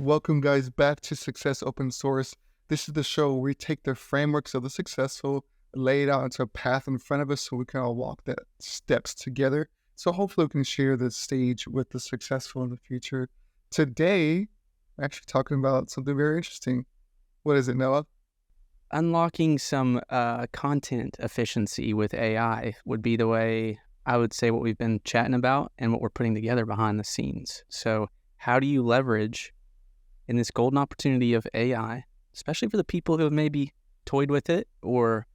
Welcome, guys, back to Success Open Source. This is the show where we take the frameworks of the successful, lay it out into a path in front of us so we can all walk the steps together. So hopefully we can share the stage with the successful in the future. Today, we're actually talking about something very interesting. What is it, Noah? Unlocking some content efficiency with AI would be the way I would say what we've been chatting about and what we're putting together behind the scenes. So how do you leverage in this golden opportunity of AI, especially for the people who have maybe toyed with it, or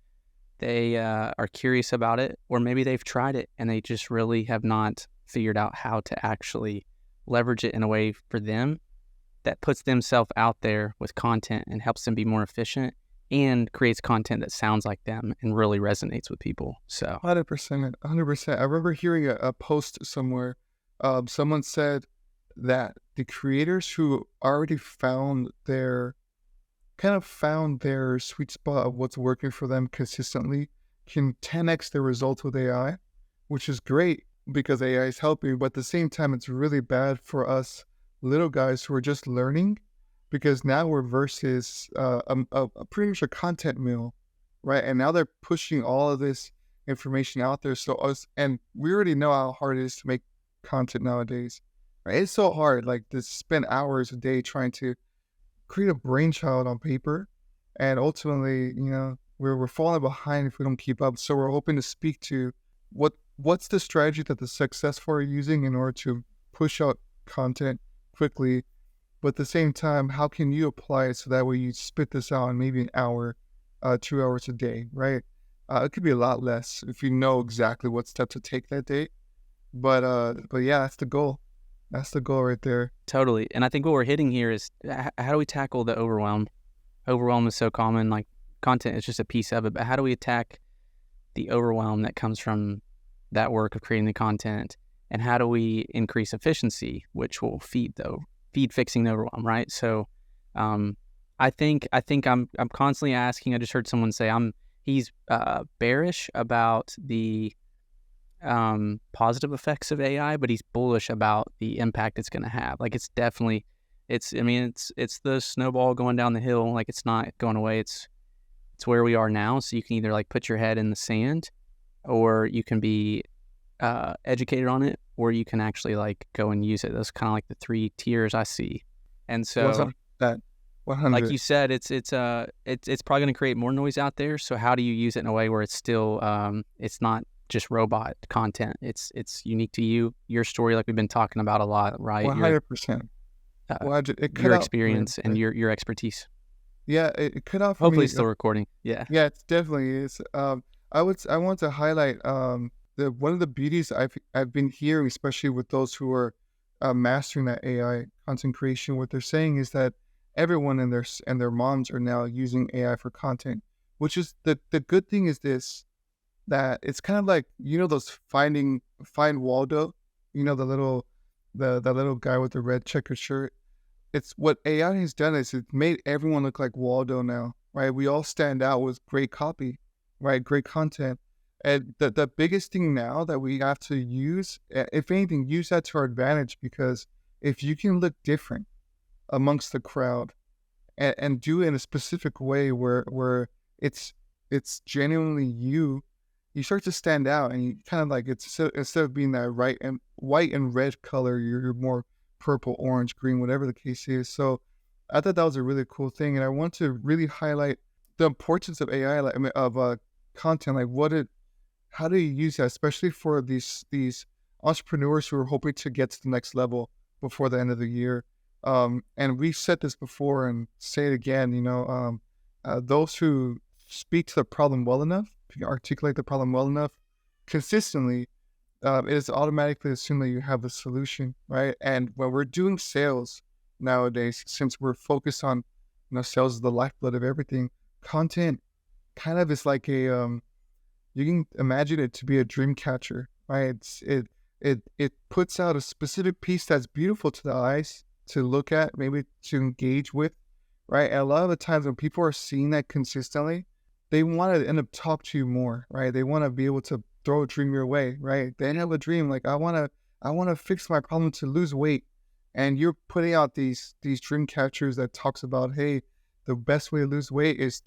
they are curious about it, or maybe they've tried it and they just really have not figured out how to actually leverage it in a way for them that puts themselves out there with content and helps them be more efficient and creates content that sounds like them and really resonates with people. So 100%. 100%. I remember hearing a post somewhere. Someone said that the creators who already found their sweet spot of what's working for them consistently can 10x their results with AI, which is great because AI is helping, but at the same time, it's really bad for us little guys who are just learning because now we're versus pretty much a content mill, right? And now they're pushing all of this information out there. And we already know how hard it is to make content nowadays, right? It's so hard, like to spend hours a day trying to create a brainchild on paper, and ultimately, we're falling behind if we don't keep up. So we're hoping to speak to what's the strategy that the successful are using in order to push out content quickly, but at the same time, how can you apply it so that way you spit this out in maybe an hour, 2 hours a day, right? It could be a lot less if you know exactly what step to take that day. But yeah, that's the goal. That's the goal right there. totally. And I think what we're hitting here is how do we tackle the overwhelm? Overwhelm is so common, like content is just a piece of it, but how do we attack the overwhelm that comes from that work of creating the content? And how do we increase efficiency, which will feed fixing the overwhelm, right? So I think I'm constantly asking. I just heard someone say he's bearish about the positive effects of AI, but he's bullish about the impact it's going to have. Like it's the snowball going down the hill. Like it's not going away. It's where we are now. So you can either like put your head in the sand, or you can be educated on it, or you can actually like go and use it. Those kind of like the three tiers I see. And so that 100. like you said, it's probably going to create more noise out there. So how do you use it in a way where it's still it's not just robot content? It's unique to you, your story, like we've been talking about a lot, right? 100%. Your experience and your expertise. Yeah, it cut off. Hopefully, it's still recording. Yeah, it definitely is. I want to highlight one of the beauties I've been hearing, especially with those who are mastering that AI content creation. What they're saying is that everyone and their moms are now using AI for content, which is the good thing is this, that it's kind of like, those Find Waldo, the little guy with the red checkered shirt. It's what AI has done is it made everyone look like Waldo now, right? We all stand out with great copy, right? Great content. And the biggest thing now that we have to use, if anything, use that to our advantage, because if you can look different amongst the crowd and do it in a specific way where it's genuinely you start to stand out, and you kind of like, instead of being that white and red color, you're more purple, orange, green, whatever the case is. So I thought that was a really cool thing, and I want to really highlight the importance of AI, of content, like how do you use that, especially for these entrepreneurs who are hoping to get to the next level before the end of the year. And we've said this before and say it again, those who speak to the problem well enough, if you articulate the problem well enough consistently, it is automatically assumed that you have a solution, right? And when we're doing sales nowadays, since we're focused on, sales is the lifeblood of everything, content kind of is like you can imagine it to be a dream catcher, right? It puts out a specific piece that's beautiful to the eyes to look at, maybe to engage with, right? And a lot of the times when people are seeing that consistently, they want to end up talk to you more, right? They want to be able to throw a dream your way, right? They have a dream like, I want to fix my problem to lose weight, and you're putting out these dream catchers that talks about, hey, the best way to lose weight is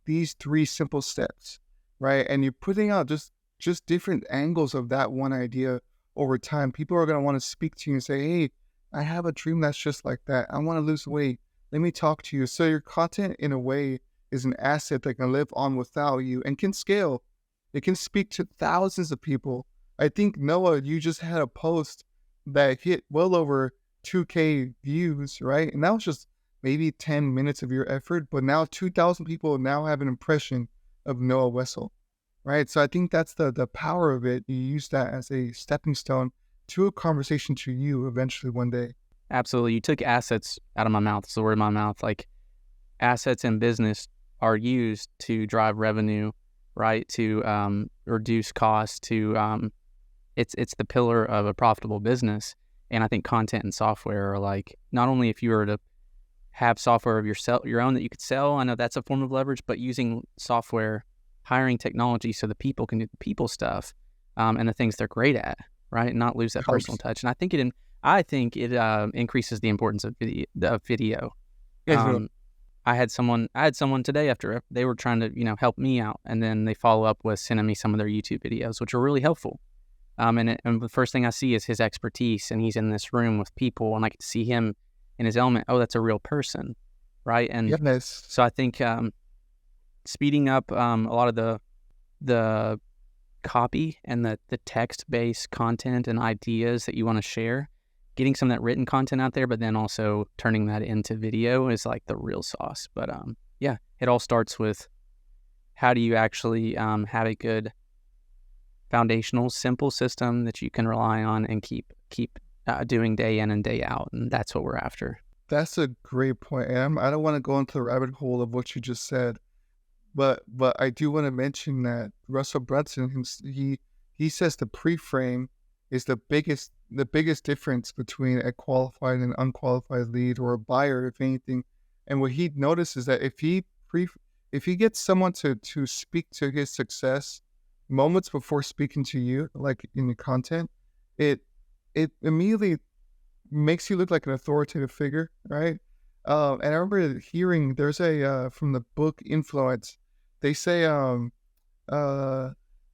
these three simple steps, right? And you're putting out just different angles of that one idea over time. People are going to want to speak to you and say, hey, I have a dream that's just like that. I want to lose weight. Let me talk to you. So your content, in a way, is an asset that can live on without you and can scale. It can speak to thousands of people. I think, Noah, you just had a post that hit well over 2K views, right? And that was just maybe 10 minutes of your effort, but now 2,000 people now have an impression of Noah Wessel, right? So I think that's the power of it. You use that as a stepping stone to a conversation to you eventually one day. Absolutely. You took assets out of my mouth. It's the word in my mouth. Like, assets in business are used to drive revenue, right? To reduce costs, to it's the pillar of a profitable business. And I think content and software are like, not only if you were to have software of your own that you could sell, I know that's a form of leverage, but using software, hiring technology so the people can do the people stuff, and the things they're great at, right? Not lose that personal touch. And I think it increases the importance of video. Yeah, I had someone today after they were trying to, help me out, and then they follow up with sending me some of their YouTube videos, which are really helpful. And the first thing I see is his expertise, and he's in this room with people, and I get to see him in his element. Oh, that's a real person, right? And yes. so I think speeding up a lot of the copy and the text-based content and ideas that you want to share, getting some of that written content out there, but then also turning that into video is like the real sauce. But yeah, it all starts with how do you actually have a good foundational, simple system that you can rely on and keep doing day in and day out, and that's what we're after. That's a great point. And I don't want to go into the rabbit hole of what you just said, but I do want to mention that Russell Brunson, he says the pre-frame is the biggest difference between a qualified and unqualified lead, or a buyer, if anything. And what he noticed is that if he gets someone to speak to his success moments before speaking to you, like in the content, it immediately makes you look like an authoritative figure, right? And I remember hearing, there's a from the book Influence, they say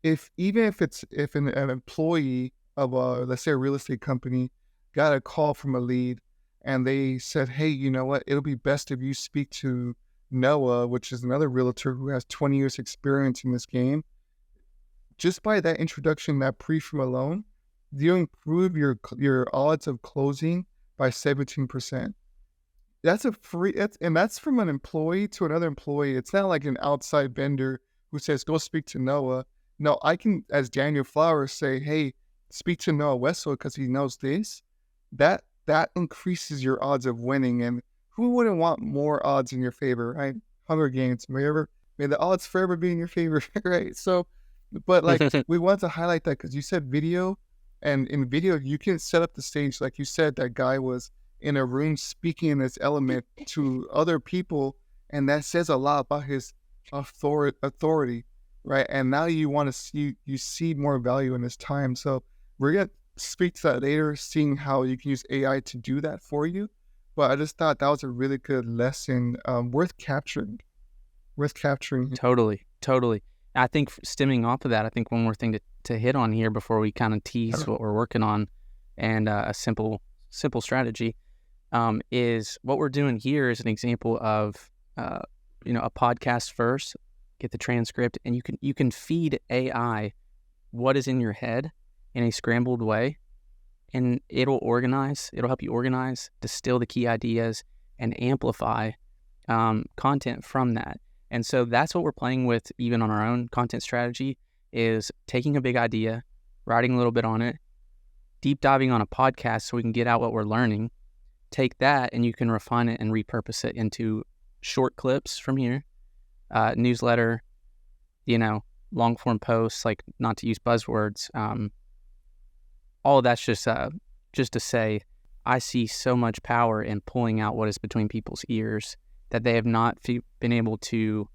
if an employee of let's say a real estate company got a call from a lead, and they said, hey, you know what, it'll be best if you speak to Noah, which is another realtor who has 20 years experience in this game. Just by that introduction, that pre-frame alone, you improve your odds of closing by 17%. That's that's from an employee to another employee. It's not like an outside vendor who says, go speak to Noah. No, I can, as Daniel Flowers, say, hey, speak to Noah Wessel because he knows this. That increases your odds of winning. And who wouldn't want more odds in your favor, right? Hunger Games, may the odds forever be in your favor, right? So, but like, we want to highlight that because you said video, and in video, you can set up the stage. Like you said, that guy was in a room speaking in his element to other people, and that says a lot about his authority, right? And now you want to see more value in his time. So we're going to speak to that later, seeing how you can use AI to do that for you. But I just thought that was a really good lesson, worth capturing. Totally. I think stemming off of that, I think one more thing to hit on here before we kind of tease what we're working on, and a simple strategy, is what we're doing here is an example of a podcast first, get the transcript, and you can feed AI what is in your head in a scrambled way, and it'll help you organize, distill the key ideas, and amplify content from that. And so that's what we're playing with even on our own content strategy, is taking a big idea, writing a little bit on it, deep diving on a podcast so we can get out what we're learning, take that and you can refine it and repurpose it into short clips from here, newsletter, long form posts, like, not to use buzzwords. All of that's just to say, I see so much power in pulling out what is between people's ears that they have not been able to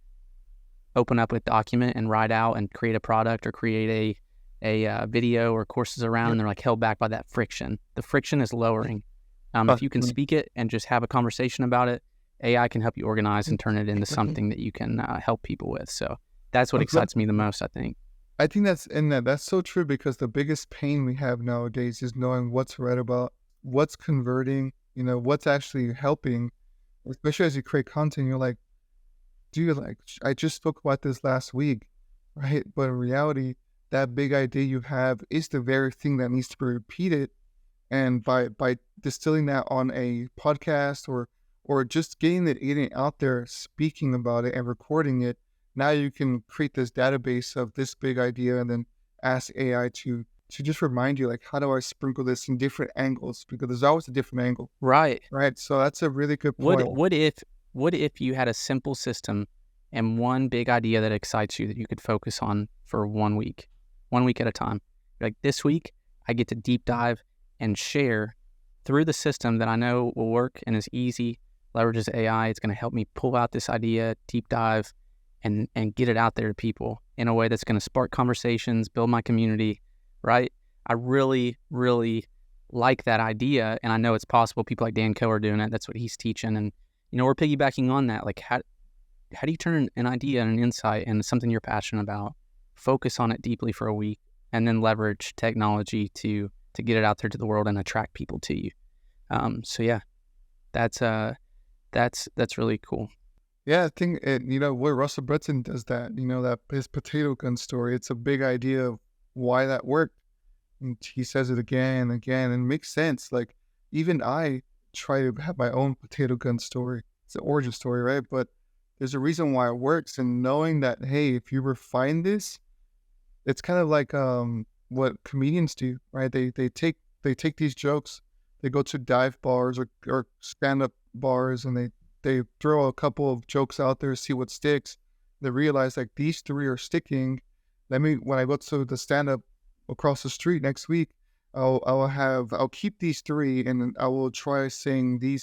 open up a document and write out and create a product or create a video or courses around, and they're like held back by that friction. The friction is lowering If you can Mm. speak it and just have a conversation about it, AI can help you organize and turn it into something that you can help people with. So that's what I'm glad. excites me the most, I think. I think that's so true because the biggest pain we have nowadays is knowing what's right about, what's converting, what's actually helping, especially as you create content. You're like, dude, like I just spoke about this last week, right? But in reality, that big idea you have is the very thing that needs to be repeated. And by distilling that on a podcast or just getting it out there, speaking about it and recording it, now you can create this database of this big idea and then ask AI to just remind you, like, how do I sprinkle this in different angles? Because there's always a different angle, Right. right? So that's a really good What point. what if what if you had a simple system and one big idea that excites you that you could focus on for 1 week at a time? Like this week, I get to deep dive and share through the system that I know will work and is easy, leverages AI. It's going to help me pull out this idea, deep dive, and get it out there to people in a way that's going to spark conversations, build my community, right? I really, really like that idea, and I know it's possible. People like Dan Coe are doing it. That's what he's teaching, and we're piggybacking on that. Like, how do you turn an idea and an insight into something you're passionate about, focus on it deeply for a week, and then leverage technology to get it out there to the world and attract people to you? So yeah, that's really cool. Yeah, I think what Russell Brunson does that, that his potato gun story. It's a big idea of why that worked. And he says it again and again, and it makes sense. Like even I try to have my own potato gun story. It's an origin story, right? But there's a reason why it works, and knowing that, hey, if you refine this, it's kind of like what comedians do, right? They take these jokes, they go to dive bars or stand up bars, and they throw a couple of jokes out there, see what sticks. They realize like these three are sticking. When I go to the stand up across the street next week, I'll keep these three and then I will try saying the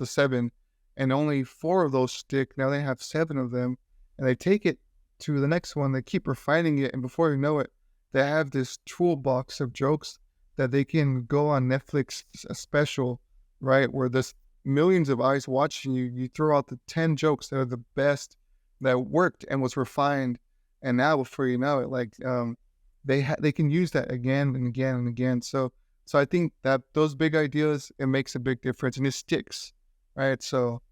seven, and only four of those stick. Now they have seven of them, and they take it to the next one. They keep refining it, and before you know it, they have this toolbox of jokes that they can go on Netflix a special, right? Where there's millions of eyes watching you. You throw out the 10 jokes that are the best, that worked and was refined, and now before you know it, like they can use that again and again and again. So I think that those big ideas, it makes a big difference and it sticks, right? So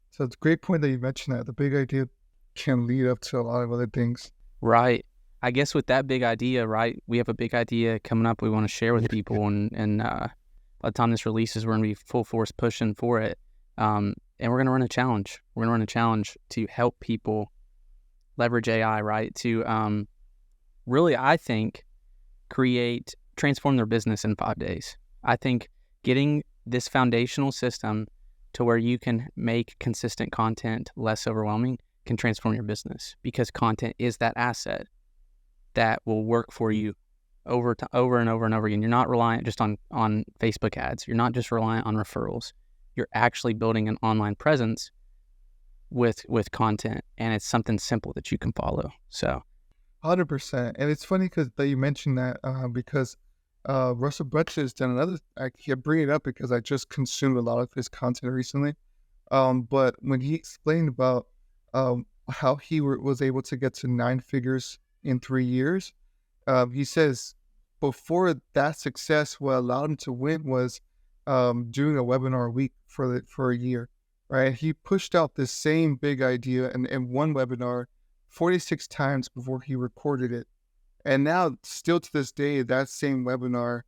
it's a great point that you mentioned that the big idea can lead up to a lot of other things. Right. I guess with that big idea, right, we have a big idea coming up we want to share with people, and by the time this releases, we're going to be full force pushing for it. And we're going to run a challenge. We're going to run a challenge to help people leverage AI, right, to really, I think, transform their business in 5 days. I think getting this foundational system to where you can make consistent content less overwhelming can transform your business, because content is that asset that will work for you over and over and over again. You're not reliant just on Facebook ads. You're not just reliant on referrals. You're actually building an online presence with content, and it's something simple that you can follow. So 100%. And it's funny that you mentioned that because Russell Brunson has done another. I bring it up because I just consumed a lot of his content recently. But when he explained about how he was able to get to 9 figures in 3 years, he says before that success, what allowed him to win was doing a webinar a week for a year, right? He pushed out this same big idea in one webinar 46 times before he recorded it. And now, still to this day, that same webinar,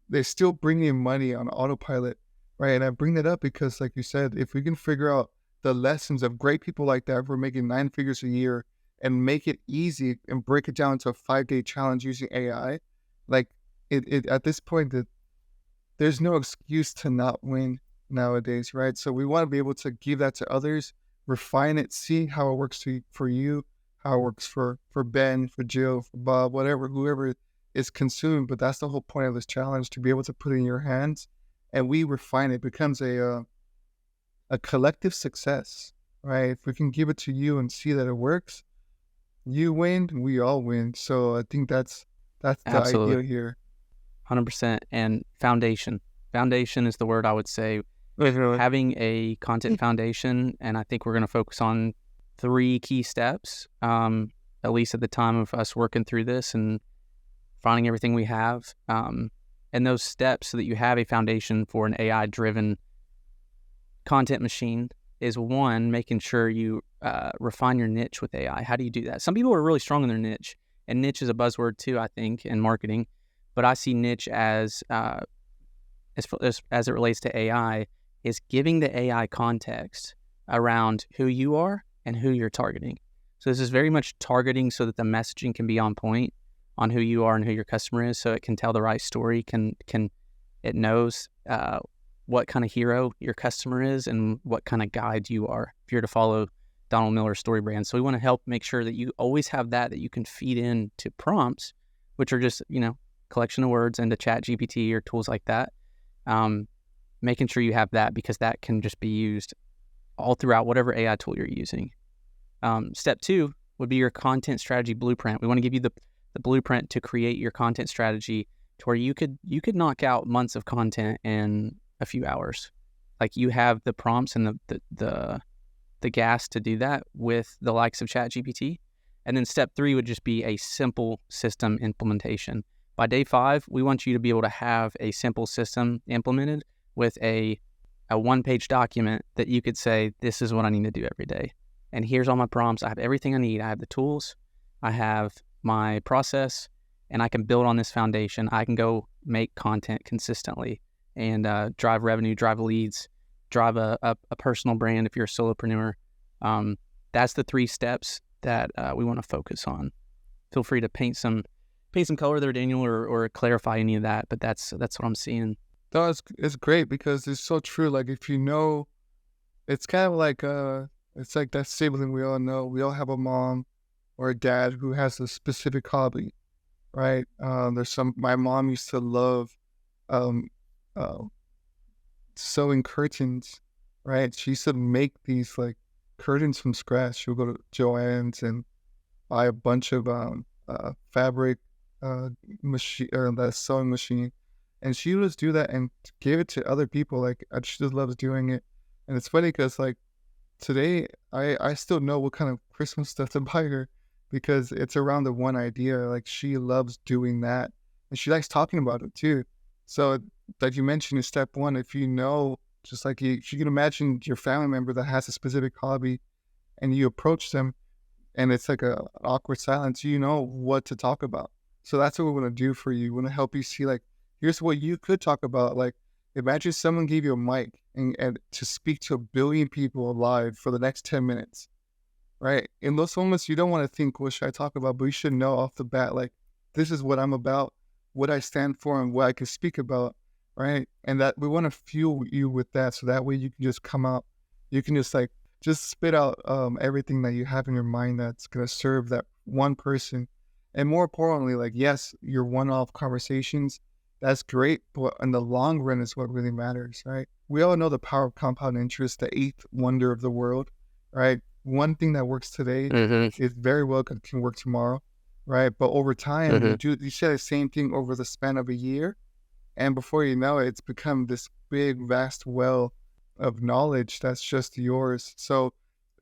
they still bring in money on autopilot, right? And I bring that up because, like you said, if we can figure out the lessons of great people like that who are making 9 figures a year and make it easy and break it down into a 5-day challenge using AI, like it at this point, that there's no excuse to not win nowadays, right? So we want to be able to give that to others, refine it, see how it works for you, how it works for Ben, for Jill, for Bob, whoever is consumed. But that's the whole point of this challenge, to be able to put it in your hands and we refine it. It becomes a collective success, right? If we can give it to you and see that it works, you win, we all win. So I think that's the idea absolutely, here. 100%. And foundation. Foundation is the word I would say. Literally. Having a content foundation, and I think we're going to focus on 3 key steps, at least at the time of us working through this and finding everything we have. And those steps so that you have a foundation for an AI-driven content machine is, one, making sure you refine your niche with AI. How do you do that? Some people are really strong in their niche, and niche is a buzzword too, I think, in marketing. But I see niche as it relates to AI, is giving the AI context around who you are and who you're targeting. So this is very much targeting so that the messaging can be on point on who you are and who your customer is, so it can tell the right story, it knows what kind of hero your customer is and what kind of guide you are if you're to follow Donald Miller's story brand. So we want to help make sure that you always have that you can feed into prompts, which are just, collection of words into Chat GPT or tools like that. Making sure you have that, because that can just be used all throughout whatever AI tool you're using. Step 2 would be your content strategy blueprint. We want to give you the blueprint to create your content strategy to where you could knock out months of content in a few hours. Like, you have the prompts and the gas to do that with the likes of ChatGPT. And then step 3 would just be a simple system implementation. By day 5, we want you to be able to have a simple system implemented with a 1-page document that you could say, this is what I need to do every day. And here's all my prompts. I have everything I need. I have the tools. I have my process, and I can build on this foundation. I can go make content consistently and drive revenue, drive leads, drive a personal brand if you're a solopreneur. That's the 3 steps that we want to focus on. Feel free to paint some color there, Daniel, or clarify any of that. But that's what I'm seeing. No, it's great because it's so true. Like, if it's kind of like it's like that sibling we all know. We all have a mom or a dad who has a specific hobby, right? My mom used to love um, uh, sewing curtains, right? She used to make these like curtains from scratch. She would go to Joann's and buy a bunch of fabric machine, or that sewing machine, and she would just do that and give it to other people. Like, she just loves doing it. And it's funny because, like, today I still know what kind of Christmas stuff to buy her, because it's around the one idea. Like, she loves doing that, and she likes talking about it too. So, like you mentioned, in step 1, if just like you can imagine your family member that has a specific hobby, and you approach them, and it's like an awkward silence, you know what to talk about. So that's what we want to do for you. We want to help you see, like, here's what you could talk about. Like, imagine someone gave you a mic and to speak to 1 billion people live for the next 10 minutes, right? In those moments, you don't want to think, what should I talk about? But you should know off the bat, like, this is what I'm about, what I stand for, and what I can speak about, right? And that we want to fuel you with that, so that way you can just come out, you can just spit out everything that you have in your mind that's going to serve that one person. And more importantly, like, yes, your one-off conversations, that's great, but in the long run is what really matters, right? We all know the power of compound interest, the 8th wonder of the world, right? One thing that works today is very well can work tomorrow, right? But over time, you say the same thing over the span of a year, and before you know it, it's become this big, vast well of knowledge that's just yours. So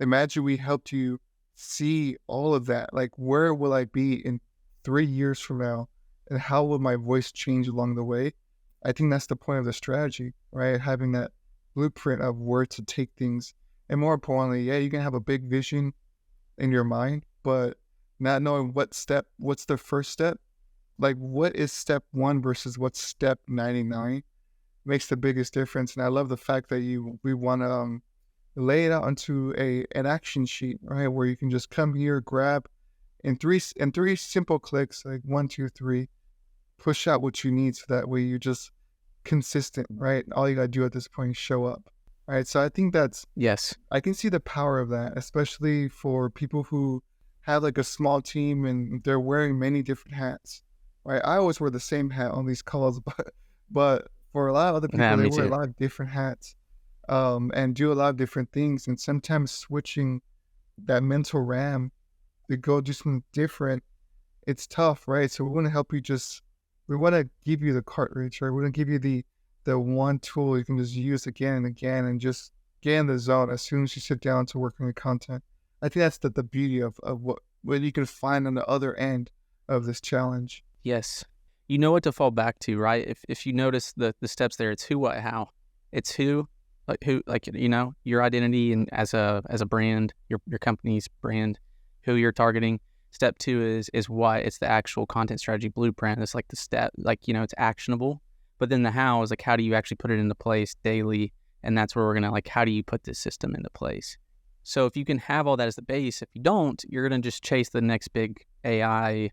imagine we helped you see all of that. Like, where will I be in 3 years from now? And how will my voice change along the way? I think that's the point of the strategy, right? Having that blueprint of where to take things. And more importantly, yeah, you can have a big vision in your mind, but not knowing what's the first step. Like, what is step 1 versus what's step 99 makes the biggest difference. And I love the fact that we want to lay it out onto an action sheet, right? Where you can just come here, grab in three simple clicks, like 1, 2, 3, push out what you need, so that way you're just consistent, right? All you gotta do at this point is show up, right? So I think Yes. I can see the power of that, especially for people who have like a small team and they're wearing many different hats, right? I always wear the same hat on these calls, but for a lot of other people, Yeah, they me wear a too. lot of different hats, and do a lot of different things. And sometimes switching that mental RAM to go do something different, it's tough, right? So we want to help you we want to give you the cartridge, right? We want to give you the the one tool you can just use again and again and just get in the zone as soon as you sit down to work on your content. I think that's the beauty of what you can find on the other end of this challenge. Yes. You know what to fall back to, right? If you notice the steps there, it's who, what, how. It's who, like your identity and as a brand, your company's brand, who you're targeting. Step 2 is what. It's the actual content strategy blueprint. It's like the step, it's actionable. But then the how is like, how do you actually put it into place daily? And that's where we're gonna how do you put this system into place? So if you can have all that as the base, if you don't, you're gonna just chase the next big AI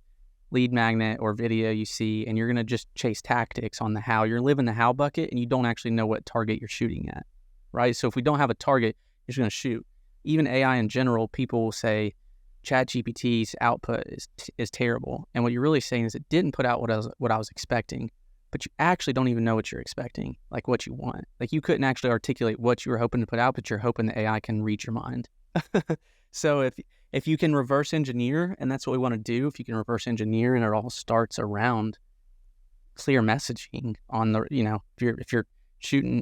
lead magnet or video you see, and you're going to just chase tactics on the how. You're living the how bucket, and you don't actually know what target you're shooting at, right? So if we don't have a target, you're just going to shoot. Even AI in general, people will say ChatGPT's output is terrible. And what you're really saying is it didn't put out what I was expecting, but you actually don't even know what you're expecting, like what you want. Like you couldn't actually articulate what you were hoping to put out, but you're hoping the AI can read your mind. So if you can reverse engineer, and that's what we want to do, if you can reverse engineer, and it all starts around clear messaging on the, if you're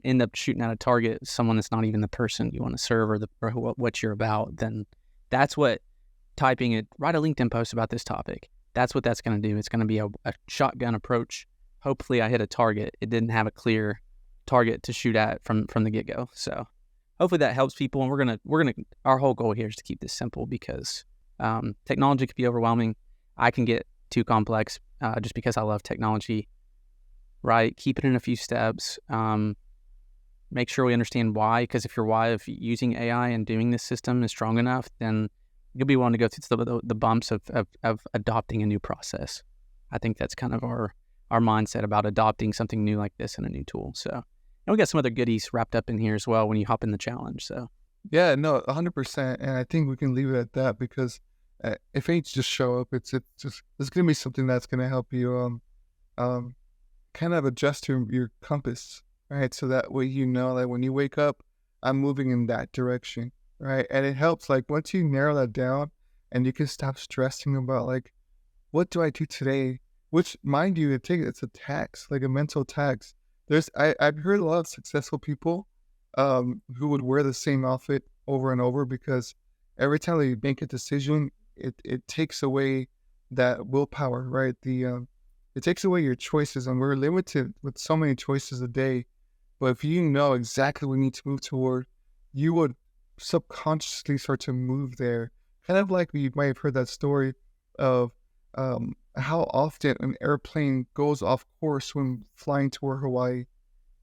end up shooting at a target, someone that's not even the person you want to serve or what you're about, then that's what write a LinkedIn post about this topic. That's what that's going to do. It's going to be a shotgun approach. Hopefully I hit a target. It didn't have a clear target to shoot at from the get-go. So hopefully that helps people. And we're gonna our whole goal here is to keep this simple because technology can be overwhelming. I can get too complex just because I love technology. Right, keep it in a few steps. Make sure we understand why, because if your why of using AI and doing this system is strong enough, then you'll be willing to go through the bumps of adopting a new process. I think that's kind of our mindset about adopting something new like this and a new tool. So. And we got some other goodies wrapped up in here as well when you hop in the challenge. So yeah, no, 100%. And I think we can leave it at that because if AIDS just show up, it's going to be something that's going to help you kind of adjust your compass, right? So that way that when you wake up, I'm moving in that direction, right? And it helps once you narrow that down and you can stop stressing about what do I do today? Which, mind you, it's a tax, like a mental tax. I've heard a lot of successful people who would wear the same outfit over and over because every time they make a decision, it takes away that willpower, right? It takes away your choices, and we're limited with so many choices a day. But if you know exactly what you need to move toward, you would subconsciously start to move there. Kind of like you might have heard that story of how often an airplane goes off course when flying toward Hawaii,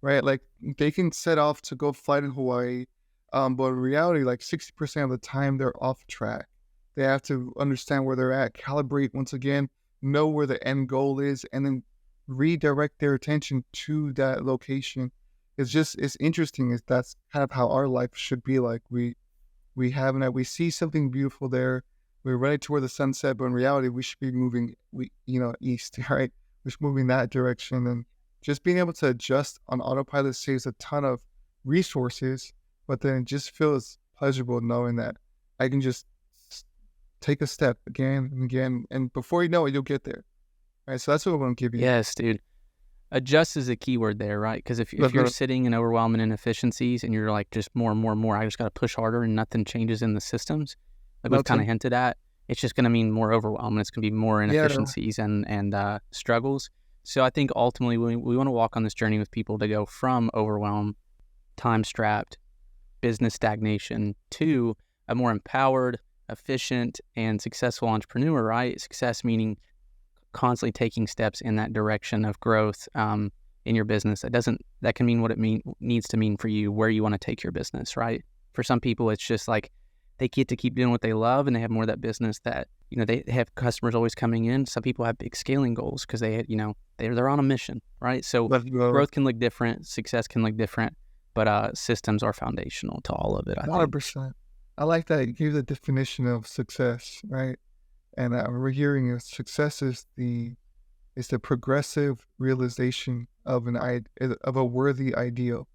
right? Like they can set off to go fly to Hawaii, but in reality, 60% of the time they're off track. They have to understand where they're at, calibrate once again, know where the end goal is, and then redirect their attention to that location. It's interesting. That's kind of how our life should be like. We see something beautiful there. We're ready toward the sunset, but in reality, we should be moving, east, right? We're just moving that direction, and just being able to adjust on autopilot saves a ton of resources. But then it just feels pleasurable knowing that I can just take a step again and again, and before you know it, you'll get there. Right? So that's what I want to give you. Yes, dude. Adjust is a key word there, right? Because if you're sitting in overwhelming inefficiencies and you're just more and more and more, I just got to push harder and nothing changes in the systems, we've kind of hinted at, it's just going to mean more overwhelm and it's going to be more inefficiencies and struggles. So I think ultimately we want to walk on this journey with people to go from overwhelm, time-strapped, business stagnation to a more empowered, efficient, and successful entrepreneur, right? Success meaning constantly taking steps in that direction of growth in your business. That can mean what it needs to mean for you, where you want to take your business, right? For some people, it's just they get to keep doing what they love and they have more of that business that, they have customers always coming in. Some people have big scaling goals because they're on a mission, right? So growth can look different, success can look different, but systems are foundational to all of it, I think. 100%. I like that you gave the definition of success, right? And we're hearing success is the progressive realization of a worthy ideal.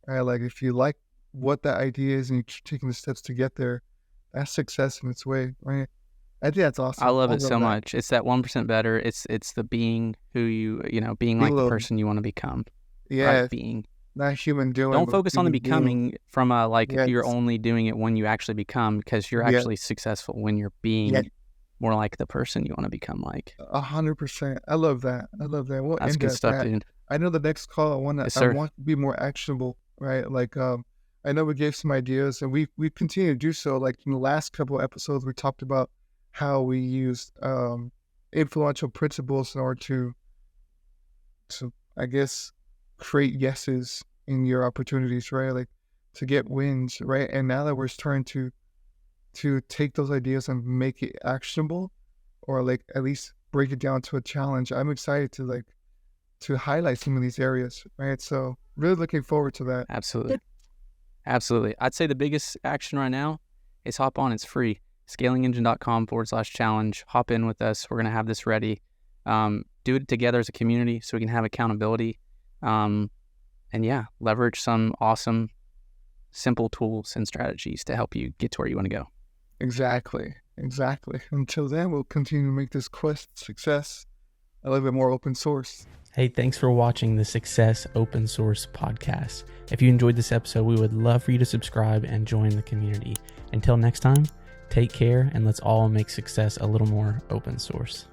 Right? If you like what that idea is and you keep taking the steps to get there, that's success in its way, right? I think that's awesome. I love it so much. It's that 1% better. It's the being who being like the person you want to become. Yeah, being. not human doing, Don't but focus on the human being. becoming from a like Yes. you're only doing it when you actually become, because you're Yeah. actually successful when you're Yeah. being more like the person you want to become like. 100%. I love that. I love that. We'll That's end good at stuff, that. dude. I know the next call Yes, I sir. want to be more actionable, right? Like I know we gave some ideas and we continue to do so. Like in the last couple of episodes we talked about how we used influential principles in order to I guess create yeses in your opportunities, right? Like to get wins, right? And now that we're starting to take those ideas and make it actionable, or like at least break it down to a challenge, I'm excited to highlight some of these areas, right? So really looking forward to that. Absolutely. Absolutely. I'd say the biggest action right now is hop on. It's free. scalingengine.com/challenge. Hop in with us. We're going to have this ready. Do it together as a community so we can have accountability. And yeah, leverage some awesome, simple tools and strategies to help you get to where you want to go. Exactly. Until then, we'll continue to make this quest a success, a little bit more open source. Hey, thanks for watching the Success Open Source podcast. If you enjoyed this episode, we would love for you to subscribe and join the community. Until next time, take care and let's all make success a little more open source.